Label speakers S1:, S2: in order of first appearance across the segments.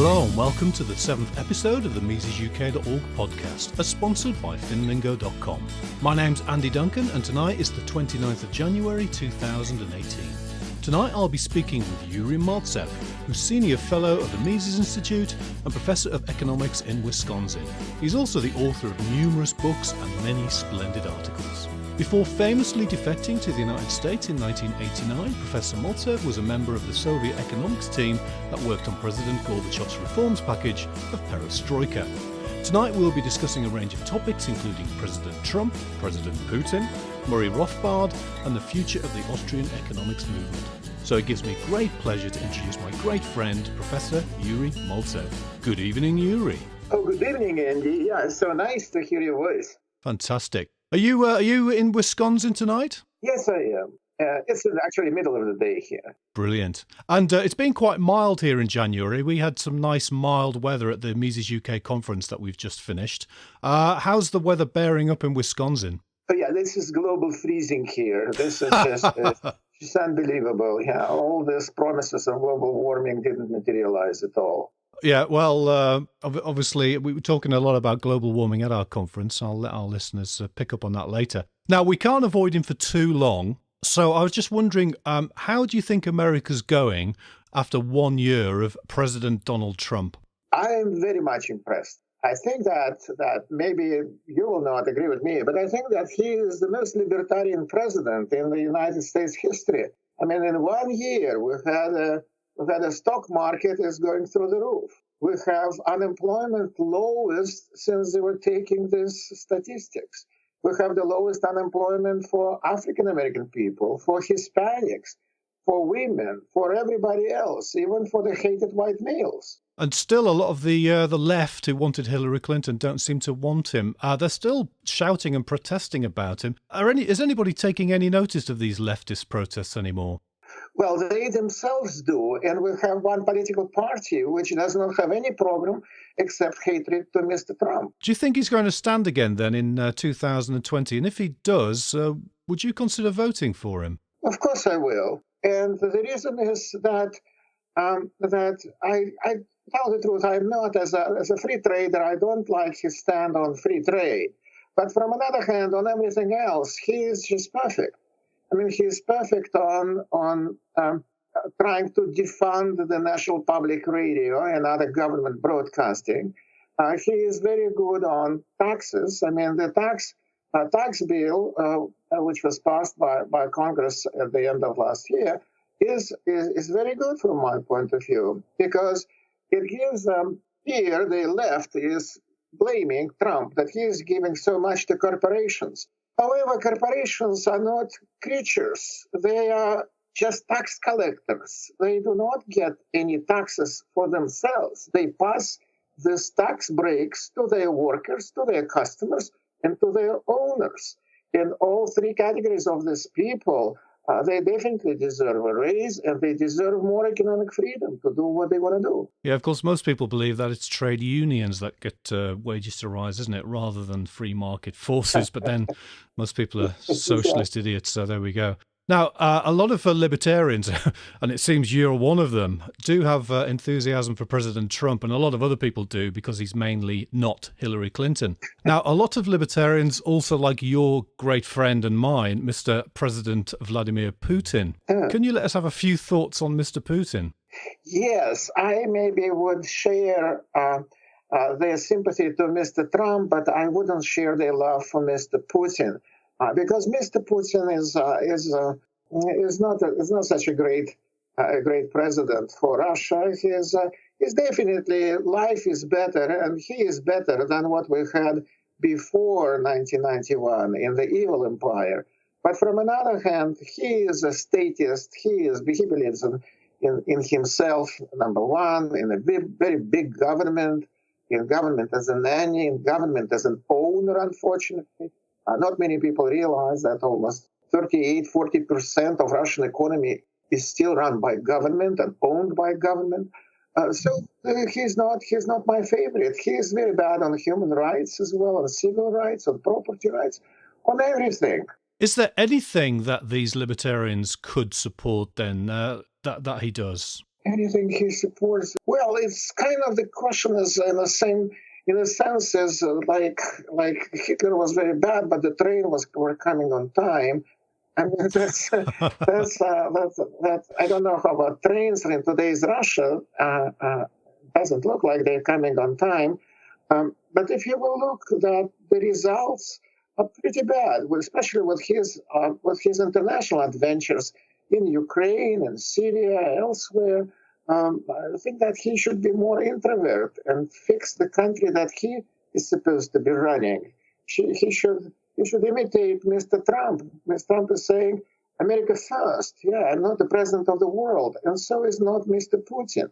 S1: Hello and welcome to the 7th episode of the MisesUK.org podcast, as sponsored by finlingo.com. My name's Andy Duncan and tonight is the 29th of January 2018. Tonight I'll be speaking with Yuri Maltsev, who's Senior Fellow of the Mises Institute and Professor of Economics in Wisconsin. He's also the author of numerous books and many splendid articles. Before famously defecting to the United States in 1989, Professor Maltsev was a member of the Soviet economics team that worked on President Gorbachev's reforms package of perestroika. Tonight we'll be discussing a range of topics including President Trump, President Putin, Murray Rothbard and the future of the Austrian economics movement. So it gives me great pleasure to introduce my great friend, Professor Yuri Maltsev. Good evening, Yuri.
S2: Oh, good evening, Andy. Yeah, it's so nice to hear your voice.
S1: Fantastic. Are you in Wisconsin tonight?
S2: Yes, I am. It's actually middle of the day here.
S1: Brilliant. And it's been quite mild here in January. We had some nice mild weather at the Mises UK conference that we've just finished. How's the weather bearing up in Wisconsin?
S2: Oh, yeah, this is global freezing here. This is just unbelievable. Yeah, all these promises of global warming didn't materialize at all.
S1: Yeah, well, obviously, we were talking a lot about global warming at our conference. I'll let our listeners pick up on that later. Now, we can't avoid him for too long. So I was just wondering, how do you think America's going after 1 year of President Donald Trump?
S2: I am very much impressed. I think that maybe you will not agree with me, but I think that he is the most libertarian president in the United States history. I mean, in 1 year, we've had a stock market is going through the roof. We have unemployment lowest since they were taking these statistics. We have the lowest unemployment for African-American people, for Hispanics, for women, for everybody else, even for the hated white males.
S1: And still a lot of the left who wanted Hillary Clinton don't seem to want him. They're still shouting and protesting about him. Is anybody taking any notice of these leftist protests anymore?
S2: Well, they themselves do, and we have one political party which does not have any program except hatred to Mr. Trump.
S1: Do you think he's going to stand again then in 2020? And if he does, would you consider voting for him?
S2: Of course I will. And the reason is that I tell the truth, I'm not, as a free trader, I don't like his stand on free trade. But from another hand, on everything else, he is just perfect. I mean, he's perfect on trying to defund the National Public Radio and other government broadcasting. He is very good on taxes. I mean, the tax bill, which was passed by Congress at the end of last year, is very good from my point of view, because it gives them, here the left is blaming Trump that he is giving so much to corporations. However, corporations are not creatures. They are just tax collectors. They do not get any taxes for themselves. They pass these tax breaks to their workers, to their customers, and to their owners. And all three categories of these people, they definitely deserve a raise, and they deserve more economic freedom to do what they want to do.
S1: Yeah, of course, most people believe that it's trade unions that get wages to rise, isn't it, rather than free market forces. But then most people are socialist idiots, so there we go. Now, a lot of libertarians, and it seems you're one of them, do have enthusiasm for President Trump, and a lot of other people do because he's mainly not Hillary Clinton. Now, a lot of libertarians also like your great friend and mine, Mr. President Vladimir Putin. Can you let us have a few thoughts on Mr. Putin?
S2: Yes, I maybe would share their sympathy to Mr. Trump, but I wouldn't share their love for Mr. Putin. Because Mr. Putin is not such a great president for Russia. He's definitely, life is better, and he is better than what we had before 1991 in the evil empire. But from another hand, he is a statist. He believes in himself, number one, in a very big government, in government as a nanny, in government as an owner, unfortunately. Not many people realize that almost 40% of Russian economy is still run by government and owned by government. So he's not my favorite. He is very bad on human rights as well, on civil rights, on property rights, on everything.
S1: Is there anything that these libertarians could support then that he does?
S2: Anything he supports? Well, it's kind of the question is in a sense, as like Hitler was very bad, but the train were coming on time. I mean, that's I don't know how about trains in today's Russia. Doesn't look like they're coming on time. But if you will look, that the results are pretty bad, especially with his international adventures in Ukraine and Syria, elsewhere. I think that he should be more introvert and fix the country that he is supposed to be running. He should imitate Mr. Trump. Mr. Trump is saying, America first. Yeah, I'm not the president of the world. And so is not Mr. Putin.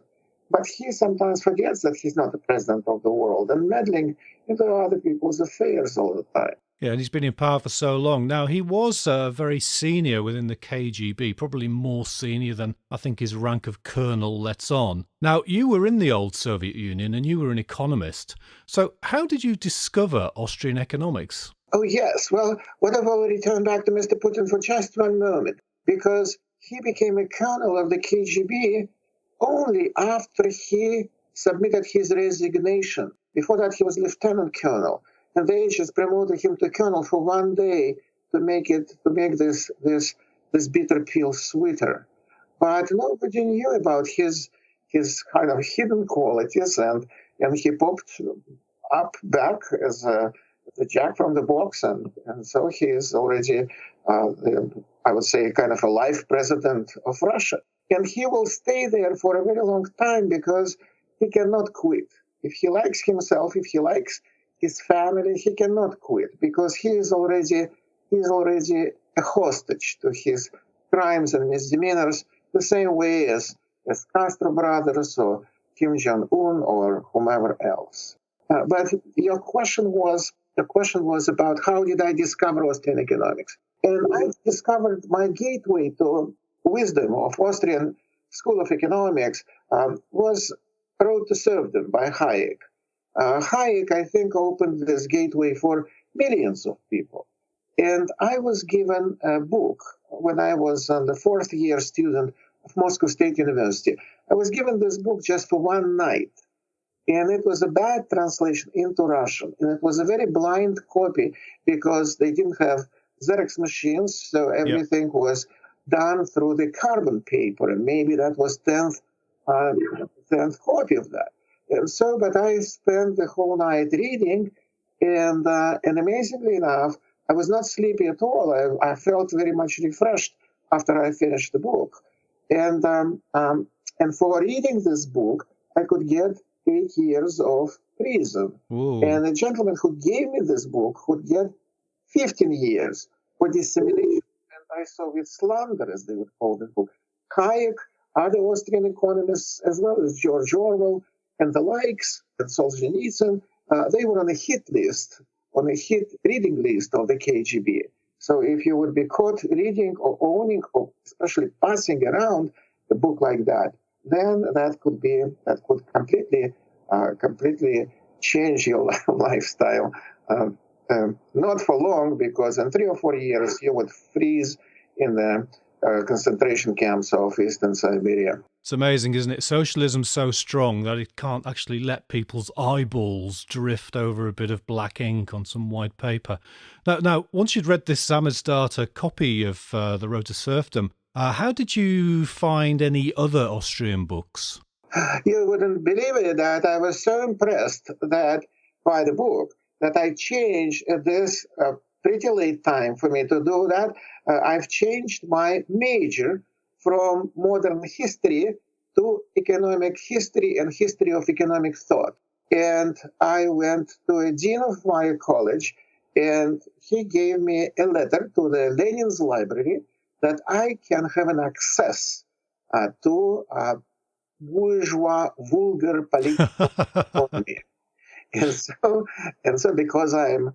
S2: But he sometimes forgets that he's not the president of the world and meddling into other people's affairs all the time.
S1: Yeah, and he's been in power for so long. Now, he was very senior within the KGB, probably more senior than I think his rank of colonel lets on. Now, you were in the old Soviet Union and you were an economist. So how did you discover Austrian economics?
S2: Oh, yes. Well, what I've already turned back to Mr. Putin for just one moment, because he became a colonel of the KGB only after he submitted his resignation. Before that, he was lieutenant colonel. And they just promoted him to colonel for one day to make this bitter pill sweeter. But nobody knew about his kind of hidden qualities, and he popped up back as the jack from the box, and so he is already, I would say, kind of a life president of Russia. And he will stay there for a very long time because he cannot quit. If he likes himself, if he likes his family, he cannot quit because he is already a hostage to his crimes and misdemeanors, the same way as Castro brothers or Kim Jong-un or whomever else. But your question was about how did I discover Austrian economics? And I discovered my gateway to wisdom of Austrian School of Economics was Road to Serfdom by Hayek. Hayek, I think, opened this gateway for millions of people. And I was given a book when I was the fourth year student of Moscow State University. I was given this book just for one night. And it was a bad translation into Russian. And it was a very blind copy because they didn't have Xerox machines. So everything was done through the carbon paper. And maybe that was 10th copy of that. And so, but I spent the whole night reading. And amazingly enough, I was not sleepy at all. I felt very much refreshed after I finished the book. And for reading this book, I could get 8 years of prison.
S1: Ooh.
S2: And the gentleman who gave me this book would get 15 years for dissemination. And I saw with slander, as they would call the book. Hayek, other Austrian economists, as well as George Orwell and the likes, and Solzhenitsyn, they were on a hit reading list of the KGB. So if you would be caught reading or owning or especially passing around a book like that, then that could completely change your lifestyle. Not for long, because in 3 or 4 years you would freeze in the concentration camps of Eastern Siberia.
S1: It's amazing, isn't it? Socialism's so strong that it can't actually let people's eyeballs drift over a bit of black ink on some white paper. Now, once you'd read this Samizdater copy of The Road to Serfdom, how did you find any other Austrian books?
S2: You wouldn't believe it that I was so impressed by the book that I changed at this pretty late time for me to do that. I've changed my major from modern history to economic history and history of economic thought. And I went to a dean of my college, and he gave me a letter to the Lenin's library that I can have an access to bourgeois, vulgar political economy. And so because I'm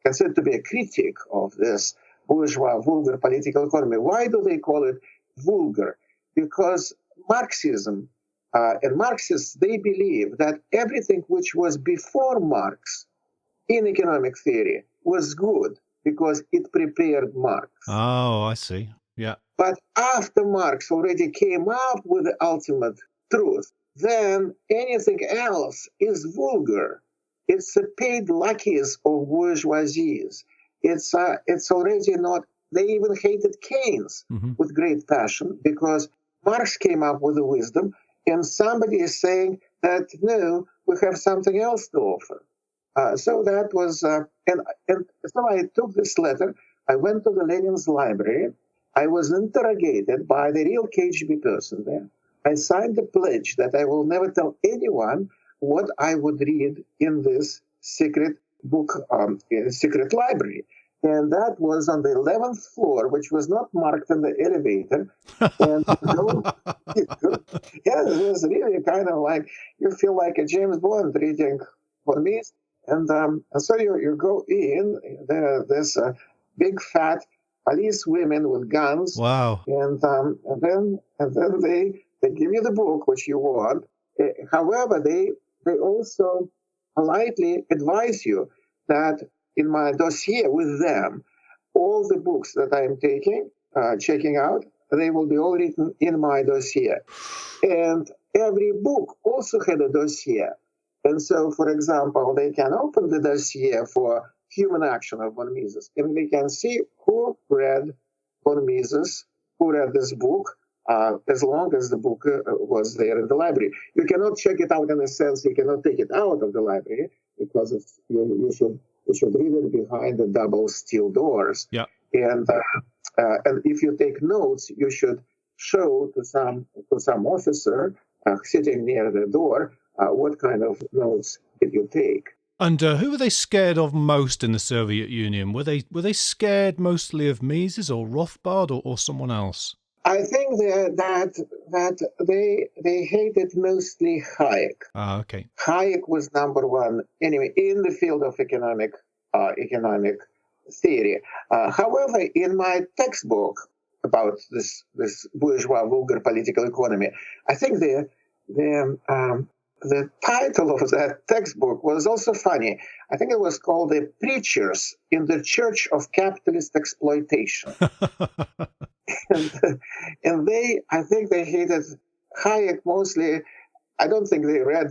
S2: considered to be a critic of this bourgeois, vulgar political economy, why do they call it vulgar? Because Marxism and Marxists, they believe that everything which was before Marx in economic theory was good because it prepared Marx.
S1: Oh, I see. Yeah.
S2: But after Marx already came up with the ultimate truth, then anything else is vulgar. It's the paid lackeys of bourgeoisies. It's already not. They even hated Keynes with great passion because Marx came up with the wisdom, and somebody is saying that no, we have something else to offer. So that was, and so I took this letter. I went to the Lenin's library. I was interrogated by the real KGB person there. I signed a pledge that I will never tell anyone what I would read in this secret book, secret library. And that was on the 11th floor, which was not marked in the elevator. And yeah, it was really kind of like, you feel like a James Bond reading for me. And so you go in, there's big fat police women with guns.
S1: Wow.
S2: And then they give you the book which you want. However, they also politely advise you that in my dossier with them, all the books that I'm checking out, they will be all written in my dossier. And every book also had a dossier. And so, for example, they can open the dossier for Human Action of von Mises, and they can see who read von Mises, who read this book, as long as the book was there in the library. You cannot check it out in a sense, you cannot take it out of the library, because you should read it behind the double steel doors.
S1: Yeah.
S2: And if you take notes, you should show to some officer sitting near the door what kind of notes did you take.
S1: And who were they scared of most in the Soviet Union? Were they scared mostly of Mises or Rothbard or someone else?
S2: I think that they hated mostly Hayek.
S1: Ah, okay.
S2: Hayek was number one anyway in the field of economic theory. However, in my textbook about this bourgeois vulgar political economy, I think the title of that textbook was also funny. I think it was called "The Preachers in the Church of Capitalist Exploitation." And I think they hated Hayek mostly. I don't think they read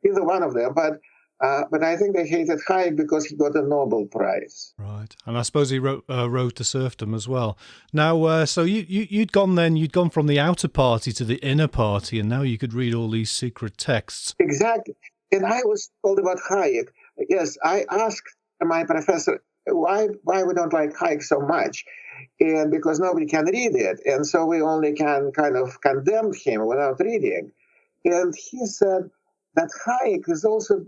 S2: either one of them, but I think they hated Hayek because he got a Nobel Prize.
S1: Right, and I suppose he wrote Road to Serfdom as well. Now, so you'd gone from the outer party to the inner party, and now you could read all these secret texts.
S2: Exactly, and I was told about Hayek. Yes, I asked my professor why we don't like Hayek so much, and because nobody can read it, and so we only can kind of condemn him without reading. And he said that Hayek is also.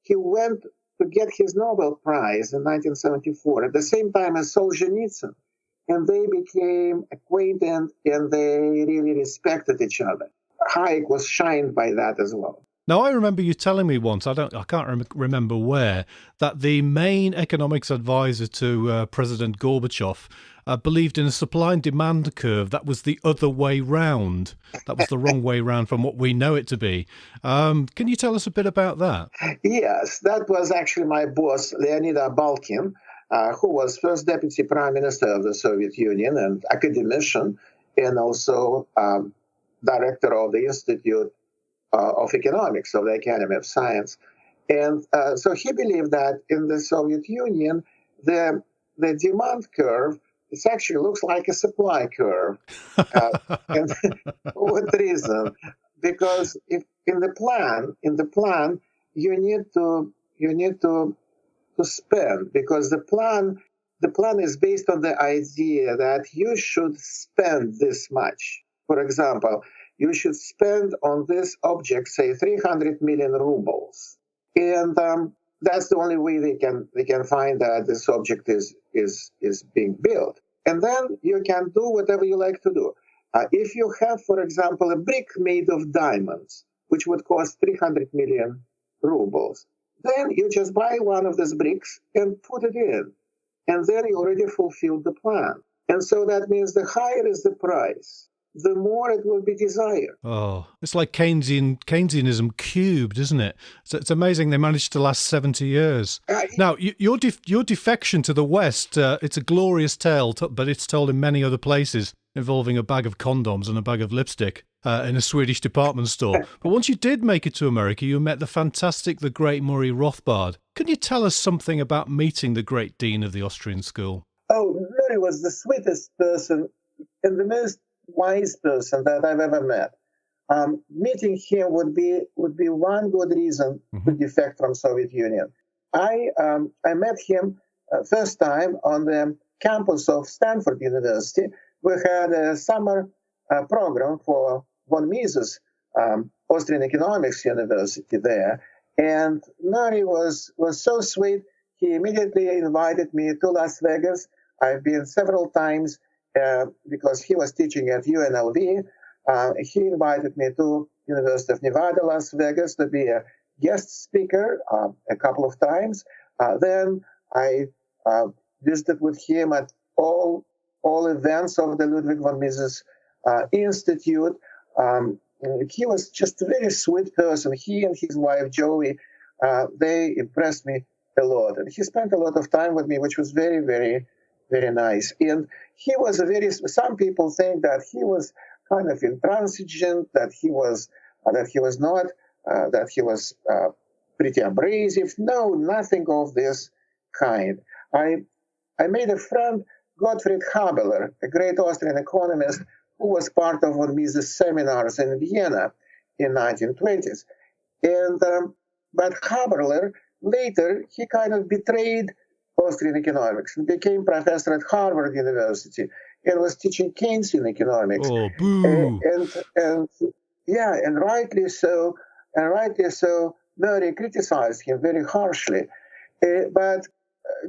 S2: He went to get his Nobel Prize in 1974 at the same time as Solzhenitsyn, and they became acquainted and they really respected each other. Hayek was shined by that as well.
S1: Now, I remember you telling me once, I can't remember where, that the main economics advisor to President Gorbachev believed in a supply and demand curve that was the other way round. That was the wrong way round from what we know it to be. Can you tell us a bit about that?
S2: Yes, that was actually my boss, Leonid Balkin, who was first deputy prime minister of the Soviet Union and academician, and also director of the Institute of Economics of the Academy of Science. And so he believed that in the Soviet Union, the demand curve, it actually looks like a supply curve. And for what reason? Because if in the plan, you need to spend, because the plan is based on the idea that you should spend this much. For example, you should spend on this object, say, 300 million rubles, and that's the only way they can find that this object is being built. And then you can do whatever you like to do. If you have, for example, a brick made of diamonds, which would cost 300 million rubles, then you just buy one of these bricks and put it in, and then you already fulfilled the plan. And so that means the higher is the price, the more it will be desired.
S1: Oh, it's like Keynesianism cubed, isn't it? So it's amazing they managed to last 70 years. Now, your defection to the West, it's a glorious tale, but it's told in many other places, involving a bag of condoms and a bag of lipstick. in a Swedish department store. But once you did make it to America, you met the great Murray Rothbard. Can you tell us something about meeting the great dean of the Austrian School?
S2: Oh, Murray was the sweetest person and the most wise person that I've ever met. Meeting him would be one good reason to defect from Soviet Union. I met him first time on the campus of Stanford University. We had a summer program for von Mises, Austrian Economics University there. And Murray was so sweet. He immediately invited me to Las Vegas. I've been several times because he was teaching at UNLV. He invited me to University of Nevada, Las Vegas to be a guest speaker a couple of times. Then I visited with him at all events of the Ludwig von Mises Institute. He was just a very sweet person. He and his wife, Joey, they impressed me a lot. And he spent a lot of time with me, which was very, very, very nice. And he was some people think that he was kind of intransigent, that he was pretty abrasive. No, nothing of this kind. I made a friend, Gottfried Haberler, a great Austrian economist who was part of von Mises seminars in Vienna in 1920s. And but Haberler, later, he kind of betrayed Austrian economics and became professor at Harvard University and was teaching Keynesian economics.
S1: Oh, boo!
S2: And rightly so. Murray criticized him very harshly. But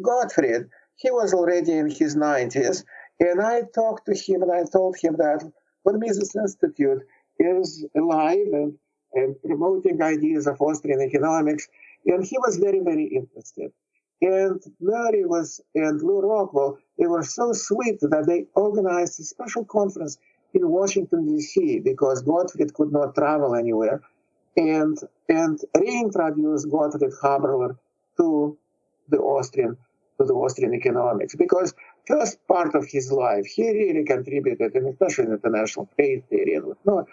S2: Gottfried, he was already in his 90s, and I talked to him and I told him that von Mises Institute is alive and promoting ideas of Austrian economics, and he was very, very interested. And Murray and Lou Rockwell, they were so sweet that they organized a special conference in Washington, D.C., because Gottfried could not travel anywhere, and reintroduced Gottfried Haberler to the Austrian economics, because first part of his life, he really contributed, and especially in international trade theory and whatnot.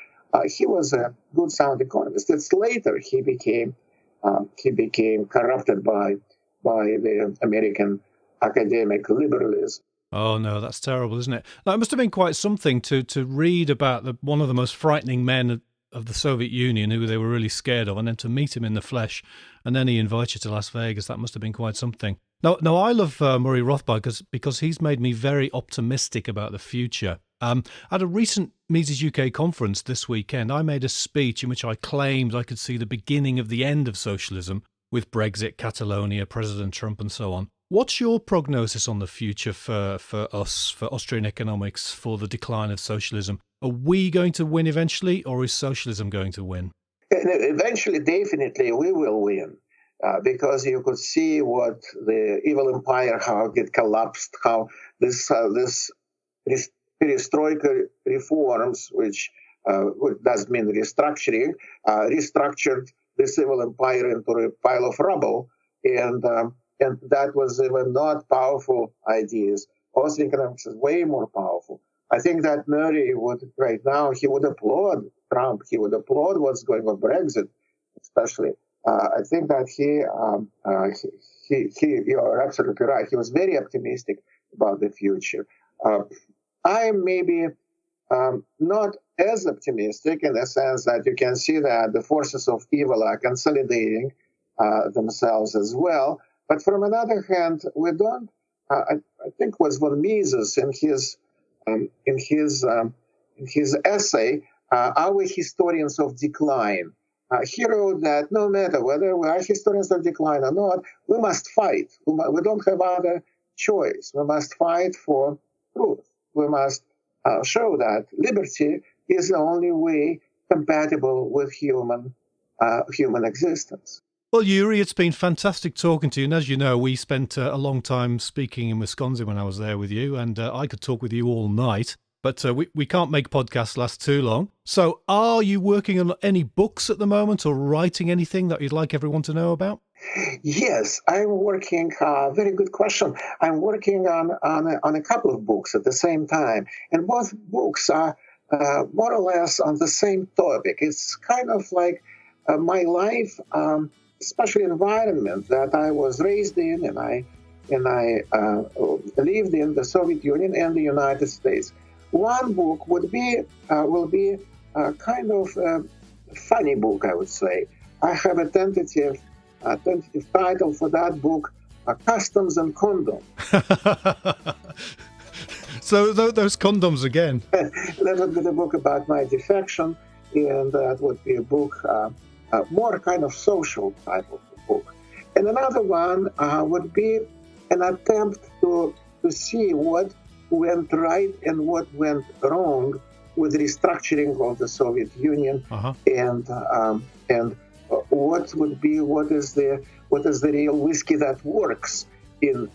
S2: He was a good sound economist. It's later he became corrupted by the American academic liberalism.
S1: Oh, no, that's terrible, isn't it? Now, it must have been quite something to read about one of the most frightening men of the Soviet Union, who they were really scared of, and then to meet him in the flesh, and then he invites you to Las Vegas. That must have been quite something. Now I love Murray Rothbard because he's made me very optimistic about the future. At a recent Mises UK conference this weekend, I made a speech in which I claimed I could see the beginning of the end of socialism with Brexit, Catalonia, President Trump, and so on. What's your prognosis on the future for us, for Austrian economics, for the decline of socialism? Are we going to win eventually, or is socialism going to win?
S2: Eventually, definitely, we will win. Because you could see what the evil empire, how it collapsed, how this perestroika reforms, which does mean restructuring, restructured this evil empire into a pile of rubble, and that was even not powerful ideas. Austrian economics is way more powerful. I think that Murray would right now, he would applaud Trump, he would applaud what's going on Brexit, especially. I think that you are absolutely right. He was very optimistic about the future. I may be not as optimistic in the sense that you can see that the forces of evil are consolidating themselves as well. But from another hand, we don't. I think it was von Mises in his essay, "Are We Historians of Decline?" He wrote that no matter whether we are historians of decline or not, we must fight. We don't have other choice. We must fight for truth. We must show that liberty is the only way compatible with human existence.
S1: Well, Yuri, it's been fantastic talking to you. And as you know, we spent a long time speaking in Wisconsin when I was there with you, and I could talk with you all night. But we can't make podcasts last too long. So are you working on any books at the moment or writing anything that you'd like everyone to know about?
S2: Yes, I'm working, very good question. I'm working on a couple of books at the same time. And both books are more or less on the same topic. It's kind of like my life, especially environment that I was raised in, and I lived in the Soviet Union and the United States. One book will be kind of a funny book, I would say. I have a tentative title for that book, Customs and Condom.
S1: So those condoms again.
S2: That would be the book about my defection, and that would be a book, more kind of social type of book. And another one would be an attempt to see what went right and what went wrong with restructuring of the Soviet Union, and what is the real whiskey that works in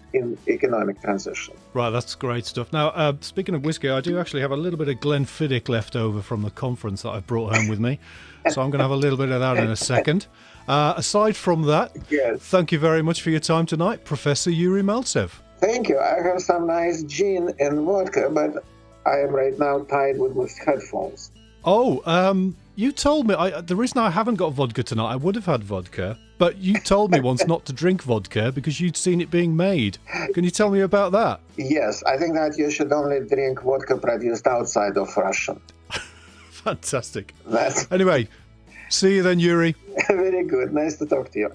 S2: economic transition.
S1: Right, that's great stuff. Now, speaking of whiskey, I do actually have a little bit of Glenfiddich left over from the conference that I've brought home with me, so I'm going to have a little bit of that in a second. Aside from that,
S2: yes.
S1: Thank you very much for your time tonight, Professor Yuri Maltsev.
S2: Thank you. I have some nice gin and vodka, but I am right now tied with headphones.
S1: Oh, you told me, the reason I haven't got vodka tonight, I would have had vodka, but you told me once not to drink vodka because you'd seen it being made. Can you tell me about that?
S2: Yes, I think that you should only drink vodka produced outside of Russia.
S1: Fantastic. Anyway, see you then, Yuri.
S2: Very good. Nice to talk to you.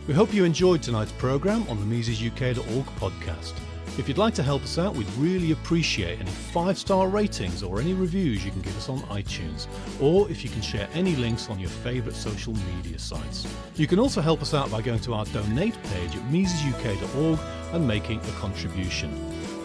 S1: We hope you enjoyed tonight's programme on the MisesUK.org podcast. If you'd like to help us out, we'd really appreciate any 5-star ratings or any reviews you can give us on iTunes, or if you can share any links on your favourite social media sites. You can also help us out by going to our donate page at MisesUK.org and making a contribution.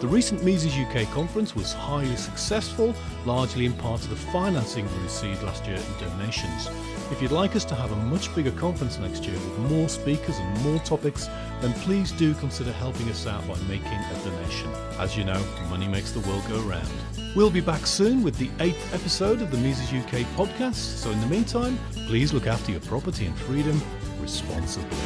S1: The recent Mises UK conference was highly successful, largely in part of the financing we received last year in donations. If you'd like us to have a much bigger conference next year with more speakers and more topics, then please do consider helping us out by making a donation. As you know, money makes the world go round. We'll be back soon with the 8th episode of the Mises UK podcast, so in the meantime, please look after your property and freedom responsibly.